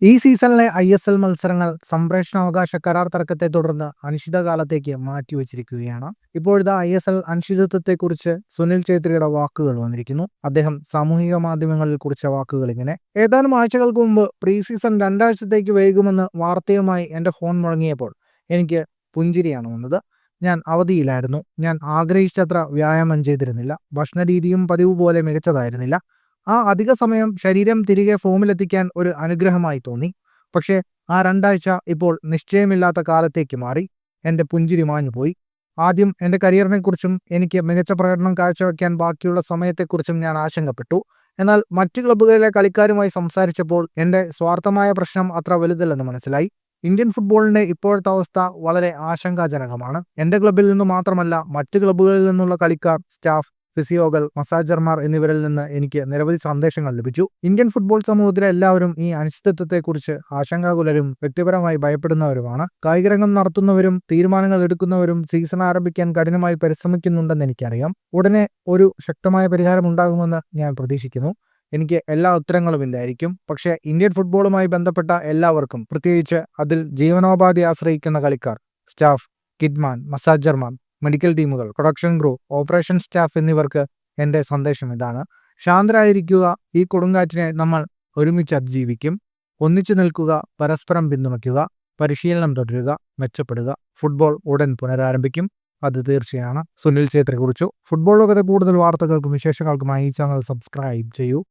ഈ സീസണിലെ ISL മത്സരങ്ങൾ സംപ്രേഷണാവകാശ കരാർ തർക്കത്തെ തുടർന്ന് അനിശ്ചിതകാലത്തേക്ക് മാറ്റിവെച്ചിരിക്കുകയാണ്. ഇപ്പോഴത്തെ ISL അനിശ്ചിതത്വത്തെക്കുറിച്ച് സുനിൽ ഛേത്രിയുടെ വാക്കുകൾ വന്നിരിക്കുന്നു. അദ്ദേഹം സാമൂഹിക മാധ്യമങ്ങളിൽ കുറിച്ച വാക്കുകൾ ഇങ്ങനെ: ഏതാനും ആഴ്ചകൾക്ക് മുമ്പ് പ്രീ സീസൺ 2 ആഴ്ചത്തേക്ക് വൈകുമെന്ന് വാർത്തയുമായി എൻ്റെ ഫോൺ മുഴങ്ങിയപ്പോൾ എനിക്ക് പുഞ്ചിരിയാണ് വന്നത്. ഞാൻ അവധിയിലായിരുന്നു. ഞാൻ ആഗ്രഹിച്ചത്ര വ്യായാമം ചെയ്തിരുന്നില്ല. ഭക്ഷണരീതിയും പതിവ് പോലെ മികച്ചതായിരുന്നില്ല. ആ അധിക സമയം ശരീരം തിരികെ ഫോമിലെത്തിക്കാൻ ഒരു അനുഗ്രഹമായി തോന്നി. പക്ഷേ ആ 2 ആഴ്ച ഇപ്പോൾ നിശ്ചയമില്ലാത്ത കാലത്തേക്ക് മാറി. എൻ്റെ പുഞ്ചിരി മാഞ്ഞുപോയി. ആദ്യം എൻ്റെ കരിയറിനെക്കുറിച്ചും എനിക്ക് മികച്ച പ്രകടനം കാഴ്ചവെക്കാൻ ബാക്കിയുള്ള സമയത്തെക്കുറിച്ചും ഞാൻ ആശങ്കപ്പെട്ടു. എന്നാൽ മറ്റ് ക്ലബ്ബുകളിലെ കളിക്കാരുമായി സംസാരിച്ചപ്പോൾ എൻ്റെ സ്വാർത്ഥമായ പ്രശ്നം അത്ര വലുതല്ലെന്ന് മനസ്സിലായി. ഇന്ത്യൻ ഫുട്ബോളിൻ്റെ ഇപ്പോഴത്തെ അവസ്ഥ വളരെ ആശങ്കാജനകമാണ്. എൻ്റെ ക്ലബ്ബിൽ നിന്ന് മാത്രമല്ല, മറ്റ് ക്ലബ്ബുകളിൽ നിന്നുള്ള കളിക്കാർ, സ്റ്റാഫ്, ഫിസിയോകൾ, മസാജർമാർ എന്നിവരിൽ നിന്ന് എനിക്ക് നിരവധി സന്ദേശങ്ങൾ ലഭിച്ചു. ഇന്ത്യൻ ഫുട്ബോൾ സമൂഹത്തിലെ എല്ലാവരും ഈ അനിശ്ചിതത്വത്തെക്കുറിച്ച് ആശങ്കാകുലരും വ്യക്തിപരമായി ഭയപ്പെടുന്നവരുമാണ്. കായികരംഗം നടത്തുന്നവരും തീരുമാനങ്ങൾ എടുക്കുന്നവരും സീസൺ ആരംഭിക്കാൻ കഠിനമായി പരിശ്രമിക്കുന്നുണ്ടെന്ന് എനിക്കറിയാം. ഉടനെ ഒരു ശക്തമായ പരിഹാരം ഉണ്ടാകുമെന്ന് ഞാൻ പ്രതീക്ഷിക്കുന്നു. എനിക്ക് എല്ലാ ഉത്തരങ്ങളും ഇല്ലായിരിക്കും, പക്ഷേ ഇന്ത്യൻ ഫുട്ബോളുമായി ബന്ധപ്പെട്ട എല്ലാവർക്കും, പ്രത്യേകിച്ച് അതിൽ ജീവനോപാധി ആശ്രയിക്കുന്ന കളിക്കാർ, സ്റ്റാഫ്, കിഡ്മാൻ, മസാജർമാർ, മെഡിക്കൽ ടീമുകൾ, പ്രൊഡക്ഷൻ ക്രൂ, ഓപ്പറേഷൻ സ്റ്റാഫ് എന്നിവർക്ക് എൻ്റെ സന്ദേശം ഇതാണ്: ശാന്തരായിരിക്കുക. ഈ കൊടുങ്കാറ്റിനെ നമ്മൾ ഒരുമിച്ച് അതിജീവിക്കും. ഒന്നിച്ചു നിൽക്കുക, പരസ്പരം പിന്തുണയ്ക്കുക, പരിശീലനം തുടരുക, മെച്ചപ്പെടുക. ഫുട്ബോൾ ഉടൻ പുനരാരംഭിക്കും, അത് തീർച്ചയാണ്. സുനിൽ ഛേത്രി കുറിച്ചു. ഫുട്ബോൾ ലോകത്തെ കൂടുതൽ വാർത്തകൾക്കും വിശേഷങ്ങൾക്കുമായി ഈ ചാനൽ സബ്സ്ക്രൈബ് ചെയ്യൂ.